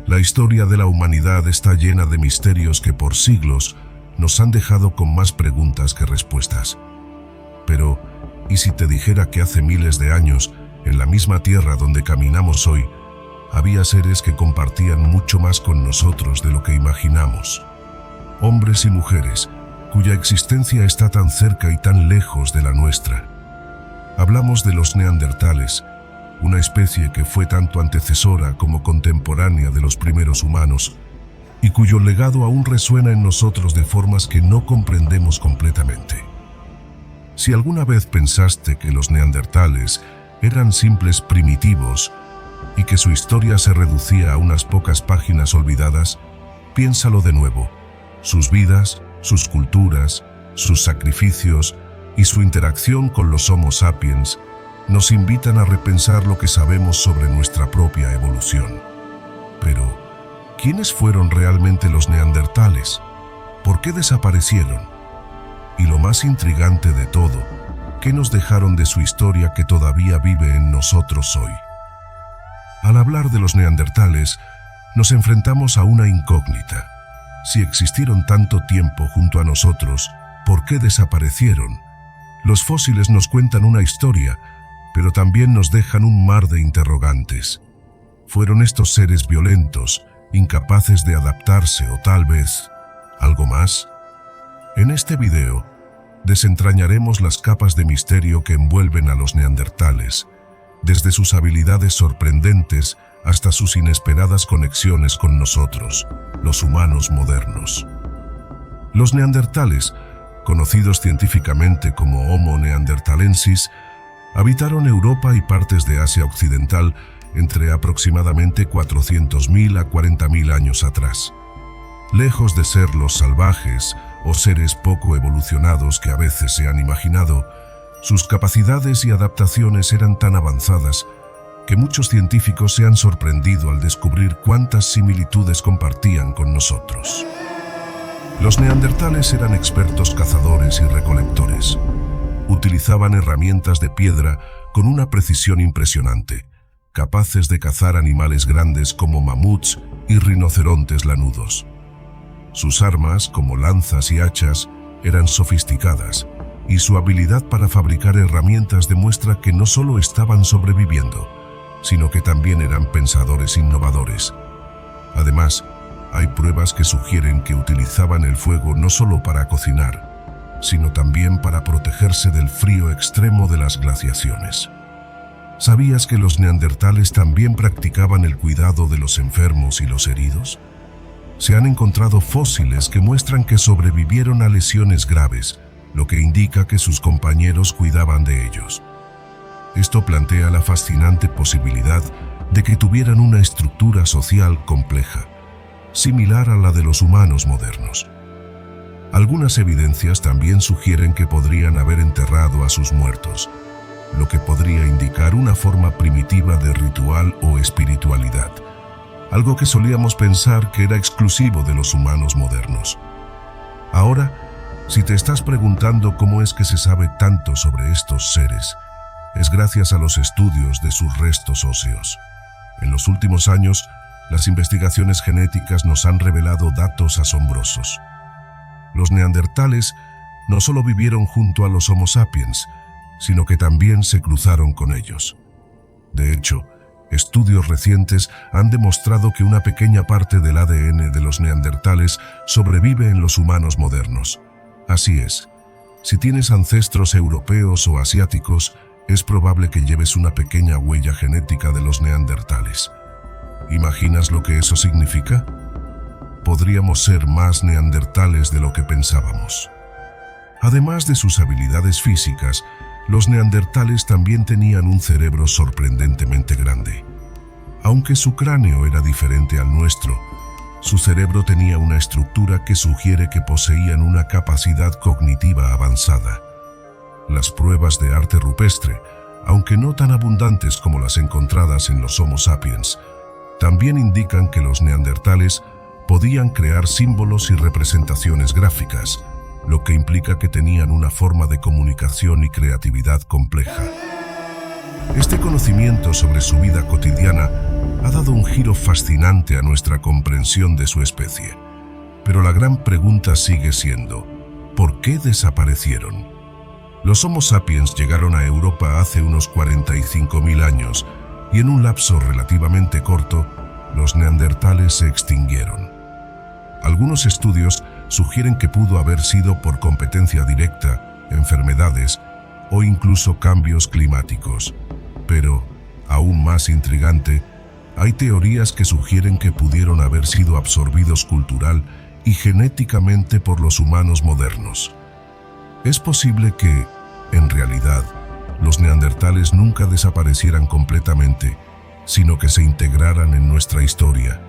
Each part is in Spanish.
La historia de la humanidad está llena de misterios que por siglos nos han dejado con más preguntas que respuestas. Pero, ¿y si te dijera que hace miles de años, en la misma tierra donde caminamos hoy, había seres que compartían mucho más con nosotros de lo que imaginamos? Hombres y mujeres, cuya existencia está tan cerca y tan lejos de la nuestra. Hablamos de los neandertales, una especie que fue tanto antecesora como contemporánea de los primeros humanos, y cuyo legado aún resuena en nosotros de formas que no comprendemos completamente. Si alguna vez pensaste que los neandertales eran simples primitivos y que su historia se reducía a unas pocas páginas olvidadas, piénsalo de nuevo. Sus vidas, sus culturas, sus sacrificios y su interacción con los Homo sapiens nos invitan a repensar lo que sabemos sobre nuestra propia evolución. Pero, ¿quiénes fueron realmente los neandertales? ¿Por qué desaparecieron? Y lo más intrigante de todo, ¿qué nos dejaron de su historia que todavía vive en nosotros hoy? Al hablar de los neandertales, nos enfrentamos a una incógnita. Si existieron tanto tiempo junto a nosotros, ¿por qué desaparecieron? Los fósiles nos cuentan una historia, pero también nos dejan un mar de interrogantes. ¿Fueron estos seres violentos, incapaces de adaptarse o tal vez algo más? En este video, desentrañaremos las capas de misterio que envuelven a los neandertales, desde sus habilidades sorprendentes hasta sus inesperadas conexiones con nosotros, los humanos modernos. Los neandertales, conocidos científicamente como Homo neanderthalensis, habitaron Europa y partes de Asia Occidental entre aproximadamente 400.000 a 40.000 años atrás. Lejos de ser los salvajes o seres poco evolucionados que a veces se han imaginado, sus capacidades y adaptaciones eran tan avanzadas que muchos científicos se han sorprendido al descubrir cuántas similitudes compartían con nosotros. Los neandertales eran expertos cazadores y recolectores. Utilizaban herramientas de piedra con una precisión impresionante, capaces de cazar animales grandes como mamuts y rinocerontes lanudos. Sus armas, como lanzas y hachas, eran sofisticadas, y su habilidad para fabricar herramientas demuestra que no solo estaban sobreviviendo, sino que también eran pensadores innovadores. Además, hay pruebas que sugieren que utilizaban el fuego no solo para cocinar, sino también para protegerse del frío extremo de las glaciaciones. ¿Sabías que los neandertales también practicaban el cuidado de los enfermos y los heridos? Se han encontrado fósiles que muestran que sobrevivieron a lesiones graves, lo que indica que sus compañeros cuidaban de ellos. Esto plantea la fascinante posibilidad de que tuvieran una estructura social compleja, similar a la de los humanos modernos. Algunas evidencias también sugieren que podrían haber enterrado a sus muertos, lo que podría indicar una forma primitiva de ritual o espiritualidad, algo que solíamos pensar que era exclusivo de los humanos modernos. Ahora, si te estás preguntando cómo es que se sabe tanto sobre estos seres, es gracias a los estudios de sus restos óseos. En los últimos años, las investigaciones genéticas nos han revelado datos asombrosos. Los neandertales no solo vivieron junto a los Homo sapiens, sino que también se cruzaron con ellos. De hecho, estudios recientes han demostrado que una pequeña parte del ADN de los neandertales sobrevive en los humanos modernos. Así es, si tienes ancestros europeos o asiáticos, es probable que lleves una pequeña huella genética de los neandertales. ¿Imaginas lo que eso significa? Podríamos ser más neandertales de lo que pensábamos. Además de sus habilidades físicas, los neandertales también tenían un cerebro sorprendentemente grande. Aunque su cráneo era diferente al nuestro, su cerebro tenía una estructura que sugiere que poseían una capacidad cognitiva avanzada. Las pruebas de arte rupestre, aunque no tan abundantes como las encontradas en los Homo sapiens, también indican que los neandertales podían crear símbolos y representaciones gráficas, lo que implica que tenían una forma de comunicación y creatividad compleja. Este conocimiento sobre su vida cotidiana ha dado un giro fascinante a nuestra comprensión de su especie. Pero la gran pregunta sigue siendo, ¿por qué desaparecieron? Los Homo sapiens llegaron a Europa hace unos 45.000 años y en un lapso relativamente corto, los neandertales se extinguieron. Algunos estudios sugieren que pudo haber sido por competencia directa, enfermedades o incluso cambios climáticos. Pero, aún más intrigante, hay teorías que sugieren que pudieron haber sido absorbidos cultural y genéticamente por los humanos modernos. Es posible que, en realidad, los neandertales nunca desaparecieran completamente, sino que se integraran en nuestra historia.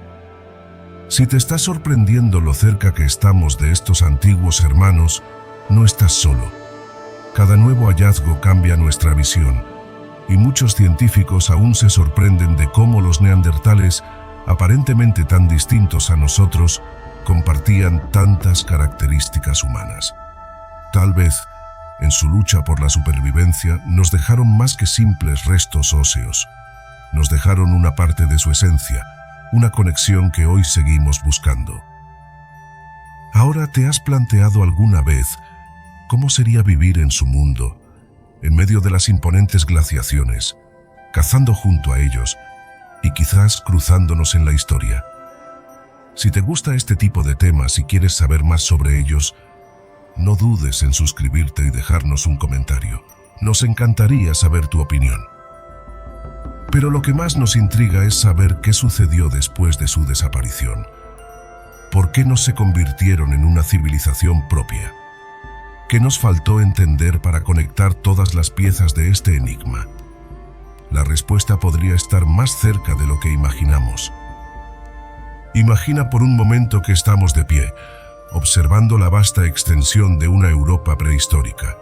Si te está sorprendiendo lo cerca que estamos de estos antiguos hermanos, no estás solo. Cada nuevo hallazgo cambia nuestra visión, y muchos científicos aún se sorprenden de cómo los neandertales, aparentemente tan distintos a nosotros, compartían tantas características humanas. Tal vez, en su lucha por la supervivencia, nos dejaron más que simples restos óseos. Nos dejaron una parte de su esencia, una conexión que hoy seguimos buscando. Ahora, ¿te has planteado alguna vez cómo sería vivir en su mundo, en medio de las imponentes glaciaciones, cazando junto a ellos y quizás cruzándonos en la historia? Si te gusta este tipo de temas y quieres saber más sobre ellos, no dudes en suscribirte y dejarnos un comentario. Nos encantaría saber tu opinión. Pero lo que más nos intriga es saber qué sucedió después de su desaparición. ¿Por qué no se convirtieron en una civilización propia? ¿Qué nos faltó entender para conectar todas las piezas de este enigma? La respuesta podría estar más cerca de lo que imaginamos. Imagina por un momento que estamos de pie, observando la vasta extensión de una Europa prehistórica.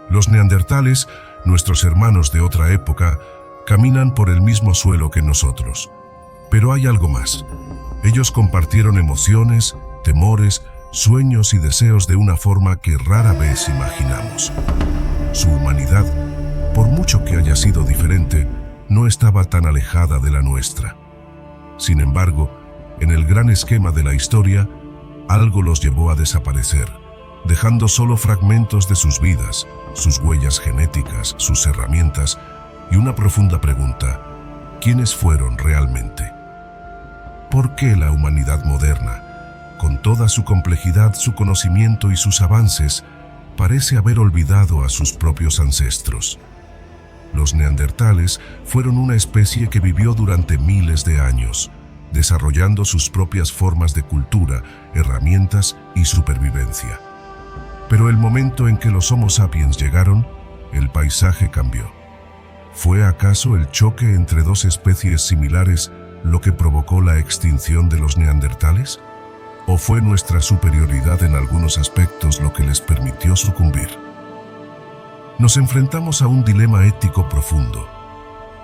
Los neandertales, nuestros hermanos de otra época, caminan por el mismo suelo que nosotros. Pero hay algo más. Ellos compartieron emociones, temores, sueños y deseos de una forma que rara vez imaginamos. Su humanidad, por mucho que haya sido diferente, no estaba tan alejada de la nuestra. Sin embargo, en el gran esquema de la historia, algo los llevó a desaparecer, dejando solo fragmentos de sus vidas, sus huellas genéticas, sus herramientas y una profunda pregunta: ¿quiénes fueron realmente? ¿Por qué la humanidad moderna, con toda su complejidad, su conocimiento y sus avances, parece haber olvidado a sus propios ancestros? Los neandertales fueron una especie que vivió durante miles de años, desarrollando sus propias formas de cultura, herramientas y supervivencia. Pero el momento en que los Homo sapiens llegaron, el paisaje cambió. ¿Fue acaso el choque entre dos especies similares lo que provocó la extinción de los neandertales? ¿O fue nuestra superioridad en algunos aspectos lo que les permitió sucumbir? Nos enfrentamos a un dilema ético profundo.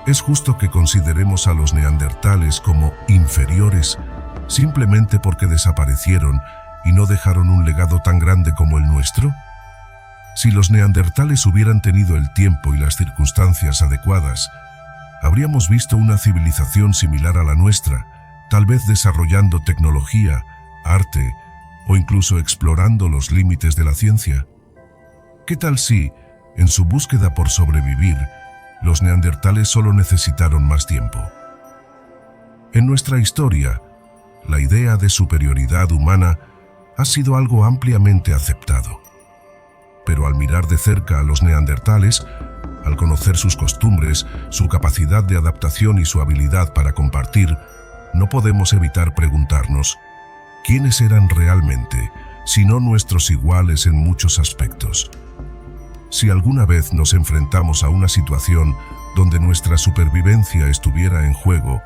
¿Es justo que consideremos a los neandertales como inferiores simplemente porque desaparecieron y no dejaron un legado tan grande como el nuestro? Si los neandertales hubieran tenido el tiempo y las circunstancias adecuadas, habríamos visto una civilización similar a la nuestra, tal vez desarrollando tecnología, arte o incluso explorando los límites de la ciencia. ¿Qué tal si, en su búsqueda por sobrevivir, los neandertales solo necesitaron más tiempo? En nuestra historia, la idea de superioridad humana ha sido algo ampliamente aceptado. Pero al mirar de cerca a los neandertales, al conocer sus costumbres, su capacidad de adaptación y su habilidad para compartir, no podemos evitar preguntarnos: ¿quiénes eran realmente, si no nuestros iguales en muchos aspectos? Si alguna vez nos enfrentamos a una situación donde nuestra supervivencia estuviera en juego,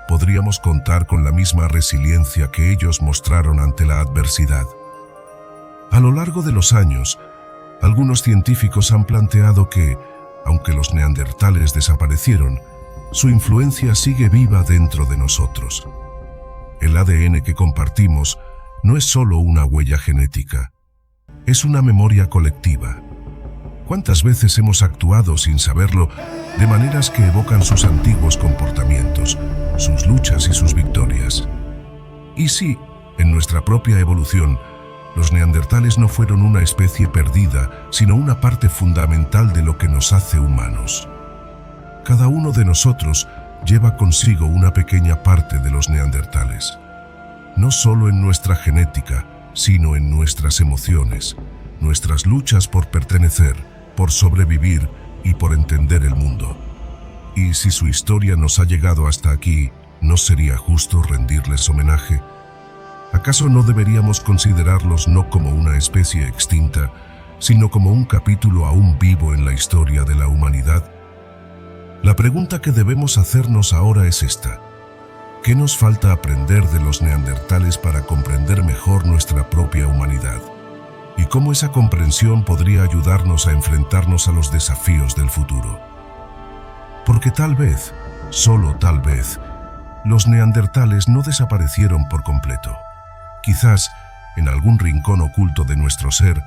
podríamos contar con la misma resiliencia que ellos mostraron ante la adversidad. A lo largo de los años, algunos científicos han planteado que, aunque los neandertales desaparecieron, su influencia sigue viva dentro de nosotros. El ADN que compartimos no es solo una huella genética, es una memoria colectiva. ¿Cuántas veces hemos actuado sin saberlo de maneras que evocan sus antiguos comportamientos, sus luchas y sus victorias? Y sí, en nuestra propia evolución, los neandertales no fueron una especie perdida, sino una parte fundamental de lo que nos hace humanos. Cada uno de nosotros lleva consigo una pequeña parte de los neandertales, no solo en nuestra genética, sino en nuestras emociones, nuestras luchas por pertenecer, por sobrevivir y por entender el mundo. Y si su historia nos ha llegado hasta aquí, ¿no sería justo rendirles homenaje? ¿Acaso no deberíamos considerarlos no como una especie extinta, sino como un capítulo aún vivo en la historia de la humanidad? La pregunta que debemos hacernos ahora es esta: ¿qué nos falta aprender de los neandertales para comprender mejor nuestra propia humanidad? ¿Y cómo esa comprensión podría ayudarnos a enfrentarnos a los desafíos del futuro? Porque tal vez, solo tal vez, los neandertales no desaparecieron por completo. Quizás, en algún rincón oculto de nuestro ser,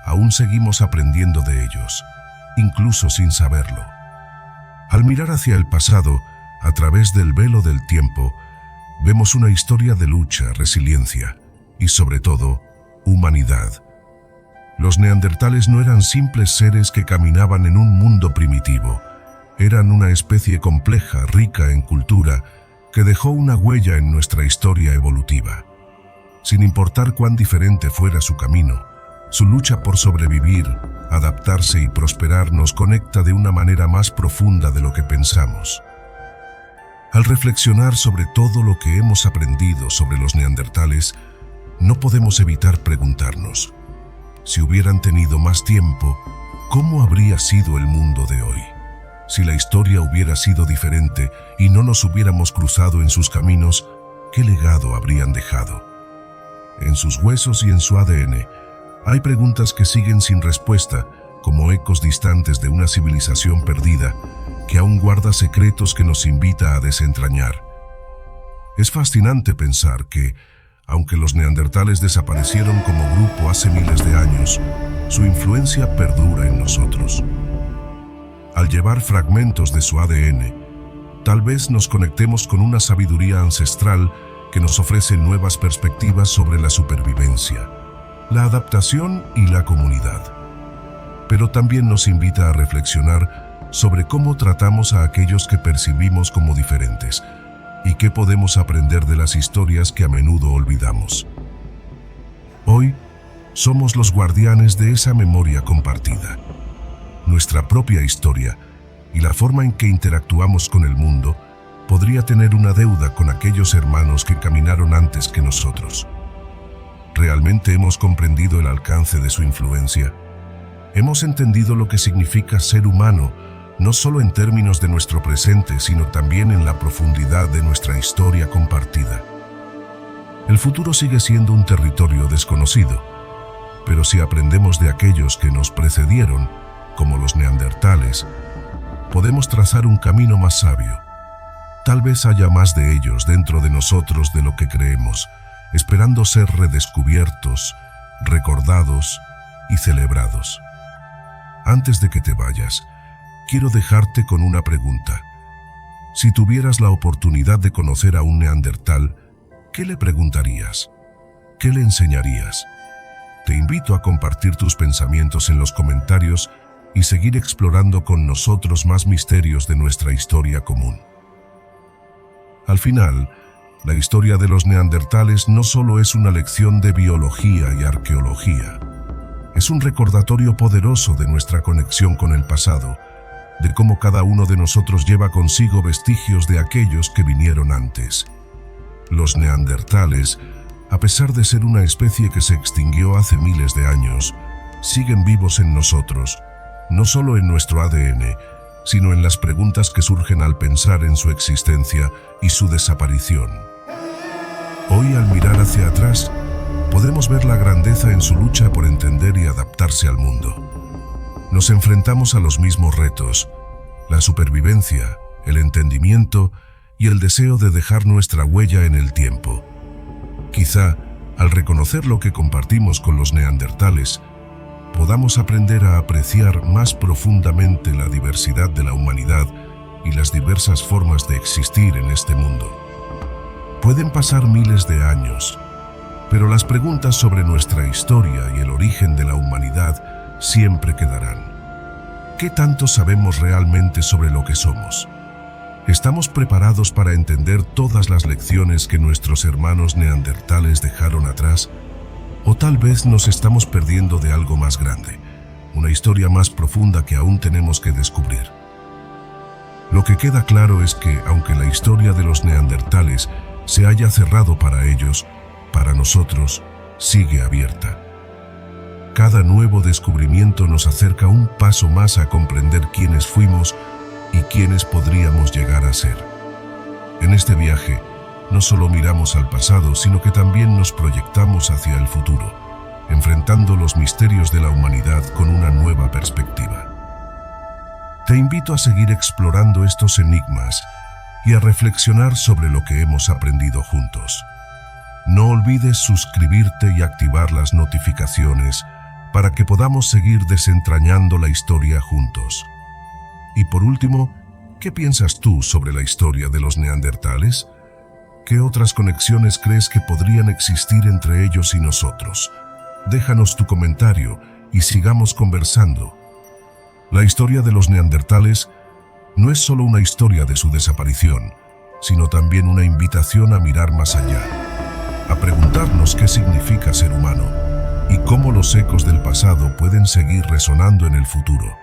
aún seguimos aprendiendo de ellos, incluso sin saberlo. Al mirar hacia el pasado, a través del velo del tiempo, vemos una historia de lucha, resiliencia y, sobre todo, humanidad. Los neandertales no eran simples seres que caminaban en un mundo primitivo. Eran una especie compleja, rica en cultura, que dejó una huella en nuestra historia evolutiva. Sin importar cuán diferente fuera su camino, su lucha por sobrevivir, adaptarse y prosperar nos conecta de una manera más profunda de lo que pensamos. Al reflexionar sobre todo lo que hemos aprendido sobre los neandertales, no podemos evitar preguntarnos: si hubieran tenido más tiempo, ¿cómo habría sido el mundo de hoy? Si la historia hubiera sido diferente y no nos hubiéramos cruzado en sus caminos, ¿qué legado habrían dejado? En sus huesos y en su ADN, hay preguntas que siguen sin respuesta, como ecos distantes de una civilización perdida, que aún guarda secretos que nos invita a desentrañar. Es fascinante pensar que, aunque los neandertales desaparecieron como grupo hace miles de años, su influencia perdura en nosotros. Al llevar fragmentos de su ADN, tal vez nos conectemos con una sabiduría ancestral que nos ofrece nuevas perspectivas sobre la supervivencia, la adaptación y la comunidad. Pero también nos invita a reflexionar sobre cómo tratamos a aquellos que percibimos como diferentes y qué podemos aprender de las historias que a menudo olvidamos. Hoy, somos los guardianes de esa memoria compartida. Nuestra propia historia y la forma en que interactuamos con el mundo podría tener una deuda con aquellos hermanos que caminaron antes que nosotros. ¿Realmente hemos comprendido el alcance de su influencia? ¿Hemos entendido lo que significa ser humano, no solo en términos de nuestro presente, sino también en la profundidad de nuestra historia compartida? El futuro sigue siendo un territorio desconocido, pero si aprendemos de aquellos que nos precedieron, como los neandertales, podemos trazar un camino más sabio. Tal vez haya más de ellos dentro de nosotros de lo que creemos, esperando ser redescubiertos, recordados y celebrados. Antes de que te vayas, quiero dejarte con una pregunta. Si tuvieras la oportunidad de conocer a un neandertal, ¿qué le preguntarías? ¿Qué le enseñarías? Te invito a compartir tus pensamientos en los comentarios y seguir explorando con nosotros más misterios de nuestra historia común. Al final, la historia de los neandertales no solo es una lección de biología y arqueología, es un recordatorio poderoso de nuestra conexión con el pasado, de cómo cada uno de nosotros lleva consigo vestigios de aquellos que vinieron antes. Los neandertales, a pesar de ser una especie que se extinguió hace miles de años, siguen vivos en nosotros, no solo en nuestro ADN, sino en las preguntas que surgen al pensar en su existencia y su desaparición. Hoy, al mirar hacia atrás, podemos ver la grandeza en su lucha por entender y adaptarse al mundo. Nos enfrentamos a los mismos retos: la supervivencia, el entendimiento y el deseo de dejar nuestra huella en el tiempo. Quizá, al reconocer lo que compartimos con los neandertales, podamos aprender a apreciar más profundamente la diversidad de la humanidad y las diversas formas de existir en este mundo. Pueden pasar miles de años, pero las preguntas sobre nuestra historia y el origen de la humanidad siempre quedarán. ¿Qué tanto sabemos realmente sobre lo que somos? ¿Estamos preparados para entender todas las lecciones que nuestros hermanos neandertales dejaron atrás? ¿O tal vez nos estamos perdiendo de algo más grande, una historia más profunda que aún tenemos que descubrir? Lo que queda claro es que, aunque la historia de los neandertales se haya cerrado para ellos, para nosotros sigue abierta. Cada nuevo descubrimiento nos acerca un paso más a comprender quiénes fuimos y quiénes podríamos llegar a ser. En este viaje, no solo miramos al pasado, sino que también nos proyectamos hacia el futuro, enfrentando los misterios de la humanidad con una nueva perspectiva. Te invito a seguir explorando estos enigmas y a reflexionar sobre lo que hemos aprendido juntos. No olvides suscribirte y activar las notificaciones para que podamos seguir desentrañando la historia juntos. Y por último, ¿qué piensas tú sobre la historia de los neandertales? ¿Qué otras conexiones crees que podrían existir entre ellos y nosotros? Déjanos tu comentario y sigamos conversando. La historia de los neandertales no es solo una historia de su desaparición, sino también una invitación a mirar más allá, a preguntarnos qué significa ser humano y cómo los ecos del pasado pueden seguir resonando en el futuro.